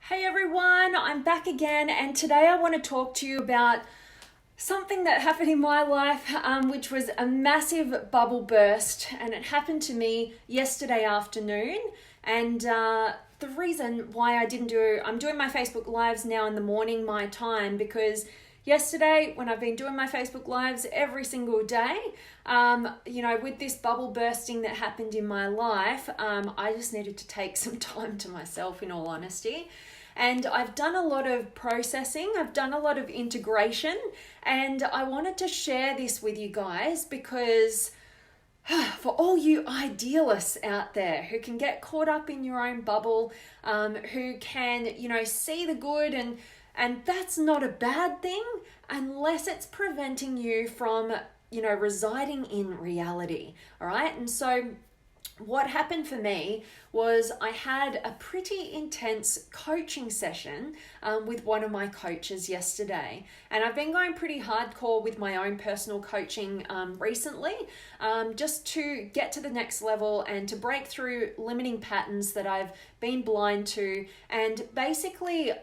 Hey everyone, I'm back again, and today I want to talk to you about something that happened in my life, which was a massive bubble burst, and it happened to me yesterday afternoon. And the reason why I'm doing my Facebook Lives now in the morning, my time, because yesterday when I've been doing my Facebook Lives every single day, with this bubble bursting that happened in my life, I just needed to take some time to myself, in all honesty. And I've done a lot of processing, I've done a lot of integration, and I wanted to share this with you guys because for all you idealists out there who can get caught up in your own bubble, who can, see the good, and that's not a bad thing unless it's preventing you from, residing in reality. All right. And so what happened for me was I had a pretty intense coaching session with one of my coaches yesterday. And I've been going pretty hardcore with my own personal coaching recently, just to get to the next level and to break through limiting patterns that I've been blind to. And basically,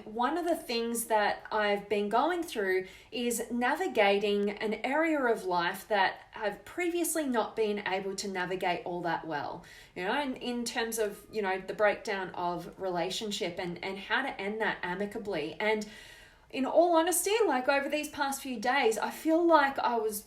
one of the things that I've been going through is navigating an area of life that I've previously not been able to navigate all that well, in terms of, the breakdown of relationship and how to end that amicably. And in all honesty, over these past few days, I feel like I was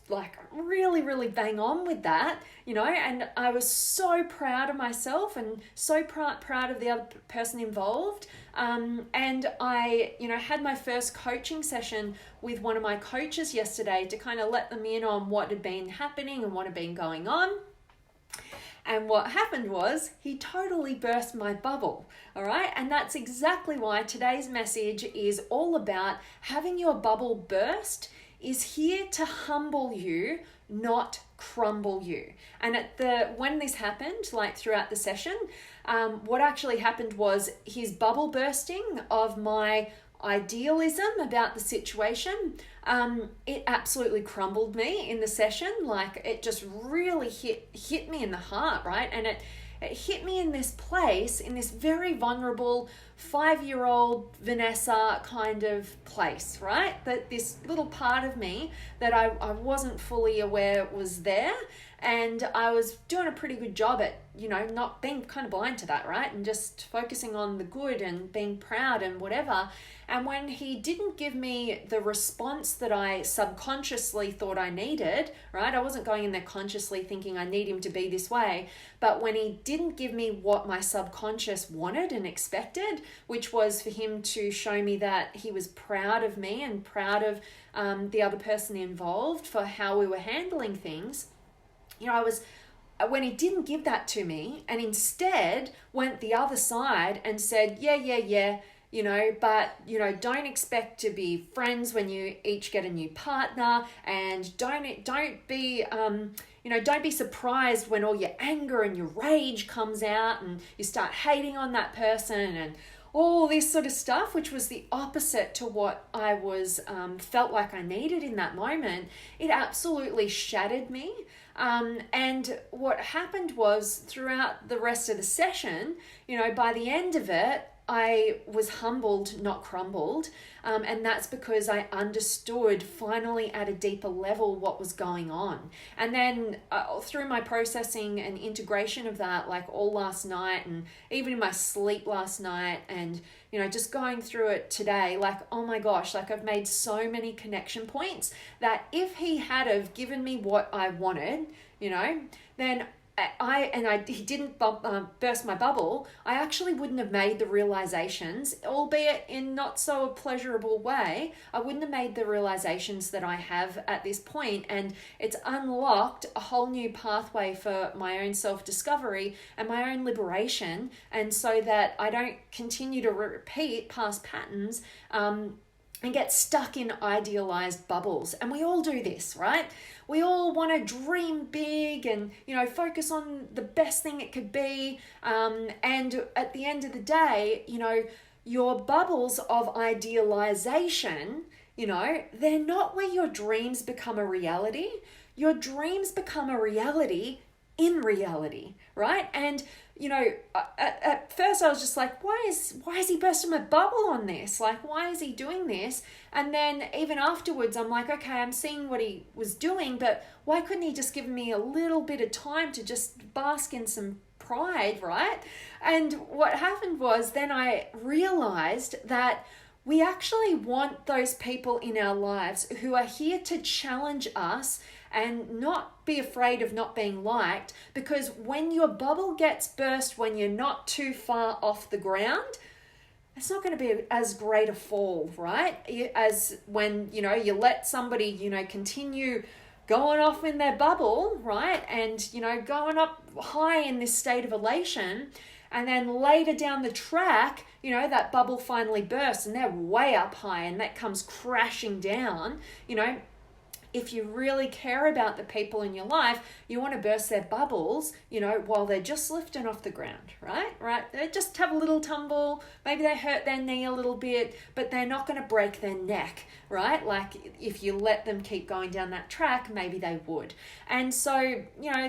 really, really bang on with that, and I was so proud of myself and so proud of the other person involved. And I, had my first coaching session with one of my coaches yesterday to kind of let them in on what had been happening and what had been going on. And what happened was he totally burst my bubble, all right? And that's exactly why today's message is all about having your bubble burst is here to humble you, not crumble you. And when this happened, throughout the session, what actually happened was his bubble bursting of my idealism about the situation, it absolutely crumbled me in the session. It just really hit me in the heart, right? And it hit me in this place, in this very vulnerable 5-year-old Vanessa kind of place, right? That this little part of me that I wasn't fully aware was there. And I was doing a pretty good job at, not being kind of blind to that, right? And just focusing on the good and being proud and whatever. And when he didn't give me the response that I subconsciously thought I needed, right? I wasn't going in there consciously thinking I need him to be this way. But when he didn't give me what my subconscious wanted and expected, which was for him to show me that he was proud of me and proud of the other person involved for how we were handling things, when he didn't give that to me and instead went the other side and said, yeah, but, don't expect to be friends when you each get a new partner, and don't be surprised when all your anger and your rage comes out and you start hating on that person and all this sort of stuff, which was the opposite to what I was felt like I needed in that moment. It absolutely shattered me. And what happened was throughout the rest of the session, by the end of it, I was humbled, not crumbled. And that's because I understood finally at a deeper level what was going on. And then through my processing and integration of that, all last night and even in my sleep last night and, just going through it today, oh my gosh, I've made so many connection points that if he had have given me what I wanted, then he didn't burst my bubble, I actually wouldn't have made the realizations, albeit in not so a pleasurable way. I wouldn't have made the realizations that I have at this point, and it's unlocked a whole new pathway for my own self-discovery and my own liberation, and so that I don't continue to repeat past patterns and get stuck in idealized bubbles. And we all do this, right? We all want to dream big and, focus on the best thing it could be. And at the end of the day, your bubbles of idealization, they're not where your dreams become a reality. Your dreams become a reality in reality, right? And at first I was just like, why is he bursting my bubble on this? Like, why is he doing this? And then even afterwards, I'm like, okay, I'm seeing what he was doing, but why couldn't he just give me a little bit of time to just bask in some pride, right? And what happened was then I realized that we actually want those people in our lives who are here to challenge us and not be afraid of not being liked, because when your bubble gets burst, when you're not too far off the ground, it's not going to be as great a fall, right? As when, you let somebody, continue going off in their bubble, right? And, going up high in this state of elation. And then later down the track, that bubble finally bursts and they're way up high and that comes crashing down. If you really care about the people in your life, you want to burst their bubbles, while they're just lifting off the ground, right? They just have a little tumble. Maybe they hurt their knee a little bit, but they're not going to break their neck, right? Like if you let them keep going down that track, maybe they would. And so,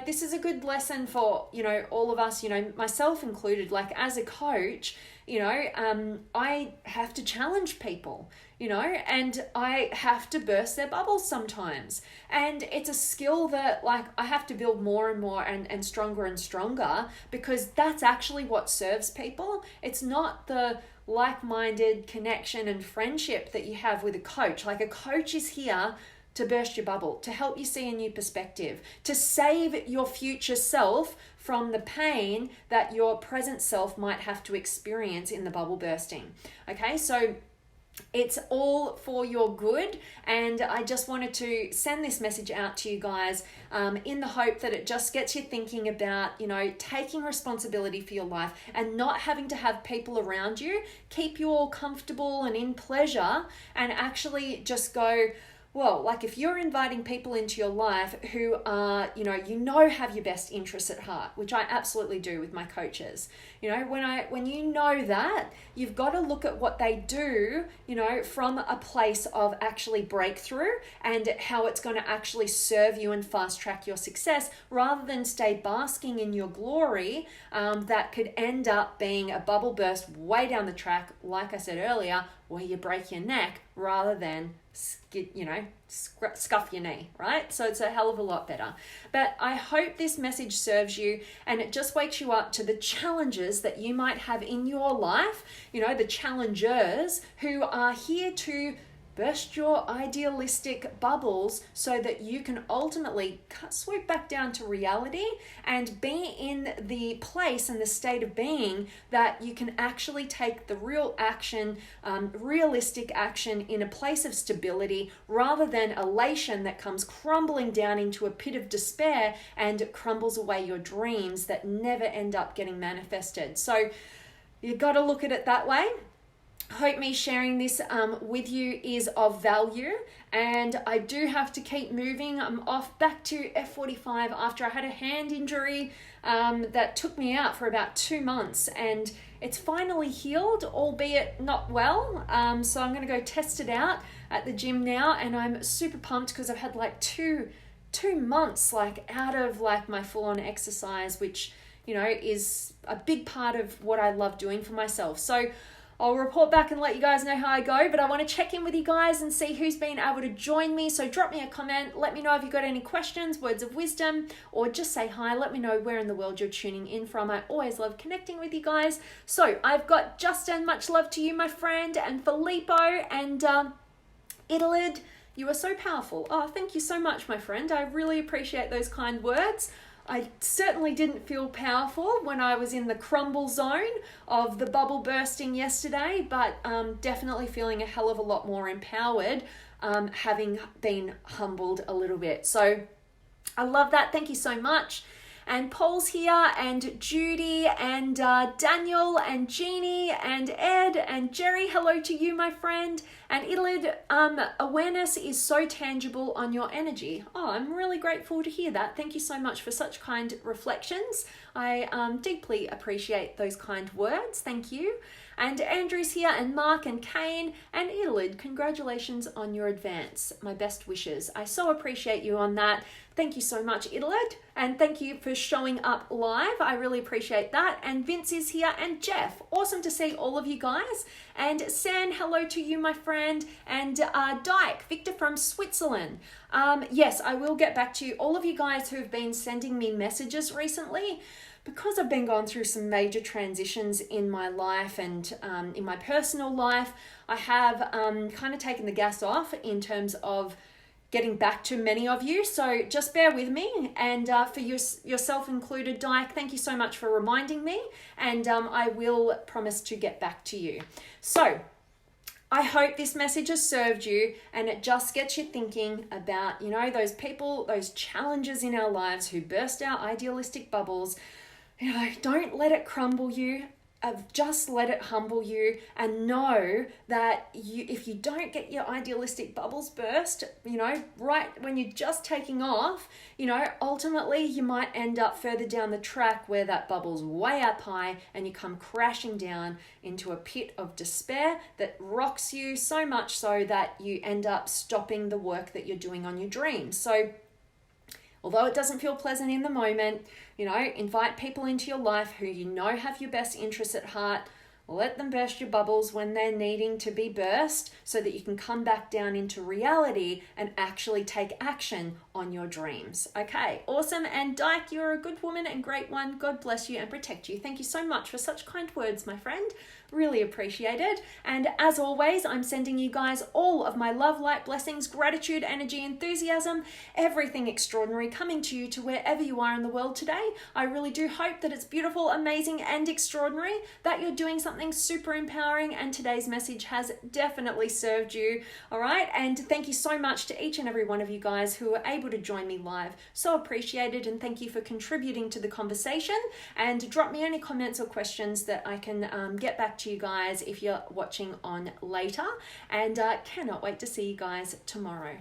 this is a good lesson for, all of us, myself included. Like as a coach, I have to challenge people, and I have to burst their bubbles sometimes. And it's a skill that like I have to build more and more and stronger, because that's actually what serves people. It's not the like-minded connection and friendship that you have with a coach. Like a coach is here to burst your bubble, to help you see a new perspective, to save your future self from the pain that your present self might have to experience in the bubble bursting. Okay, so it's all for your good, and I just wanted to send this message out to you guys in the hope that it just gets you thinking about, taking responsibility for your life and not having to have people around you keep you all comfortable and in pleasure, and actually just go, well, like if you're inviting people into your life who are, have your best interests at heart, which I absolutely do with my coaches. When you know that, you've got to look at what they do, from a place of actually breakthrough and how it's going to actually serve you and fast track your success, rather than stay basking in your glory that could end up being a bubble burst way down the track, like I said earlier, where you break your neck rather than scuff your knee, right? So it's a hell of a lot better. But I hope this message serves you and it just wakes you up to the challenges that you might have in your life, the challengers who are here to burst your idealistic bubbles so that you can ultimately swoop back down to reality and be in the place and the state of being that you can actually take the real action, realistic action in a place of stability, rather than elation that comes crumbling down into a pit of despair and crumbles away your dreams that never end up getting manifested. So you got to look at it that way. Hope me sharing this with you is of value, and I do have to keep moving. I'm off back to F45 after I had a hand injury that took me out for about 2 months, and it's finally healed, albeit not well. So I'm going to go test it out at the gym now, and I'm super pumped because I've had like two months like out of like my full-on exercise, which is a big part of what I love doing for myself. So I'll report back and let you guys know how I go, but I want to check in with you guys and see who's been able to join me. So drop me a comment. Let me know if you've got any questions, words of wisdom, or just say hi. Let me know where in the world you're tuning in from. I always love connecting with you guys. So I've got Justin, much love to you, my friend, and Filippo, and Italid. You are so powerful. Oh, thank you so much, my friend. I really appreciate those kind words. I certainly didn't feel powerful when I was in the crumble zone of the bubble bursting yesterday, but definitely feeling a hell of a lot more empowered, having been humbled a little bit. So I love that. Thank you so much. And Paul's here, and Judy, and Daniel, and Jeannie, and Ed, and Jerry. Hello to you, my friend. And Italid, awareness is so tangible on your energy. Oh, I'm really grateful to hear that. Thank you so much for such kind reflections. I deeply appreciate those kind words. Thank you. And Andrew's here, and Mark, and Kane, and Italid, congratulations on your advance. My best wishes. I so appreciate you on that. Thank you so much, Idled, and thank you for showing up live. I really appreciate that. And Vince is here, and Jeff. Awesome to see all of you guys. And San, hello to you, my friend. And Dyke, Victor from Switzerland. Yes, I will get back to you. All of you guys who have been sending me messages recently, because I've been going through some major transitions in my life and in my personal life, I have kind of taken the gas off in terms of getting back to many of you. So just bear with me, and for yourself included, Dyke, thank you so much for reminding me, and I will promise to get back to you. So I hope this message has served you, and it just gets you thinking about, those people, those challenges in our lives who burst our idealistic bubbles. Don't let it crumble you. Just let it humble you, and know that if you don't get your idealistic bubbles burst, right when you're just taking off, ultimately you might end up further down the track where that bubble's way up high and you come crashing down into a pit of despair that rocks you so much so that you end up stopping the work that you're doing on your dreams. So although it doesn't feel pleasant in the moment, invite people into your life who have your best interests at heart. Let them burst your bubbles when they're needing to be burst, so that you can come back down into reality and actually take action on your dreams. Okay, awesome. And Dyke, you're a good woman and great one. God bless you and protect you. Thank you so much for such kind words, my friend. Really appreciated. And as always, I'm sending you guys all of my love, light, blessings, gratitude, energy, enthusiasm, everything extraordinary coming to you to wherever you are in the world today. I really do hope that it's beautiful, amazing, and extraordinary, that you're doing something super empowering, and today's message has definitely served you. All right. And thank you so much to each and every one of you guys who were able to join me live. So appreciated, and thank you for contributing to the conversation. And drop me any comments or questions that I can get back to you guys if you're watching on later, and cannot wait to see you guys tomorrow.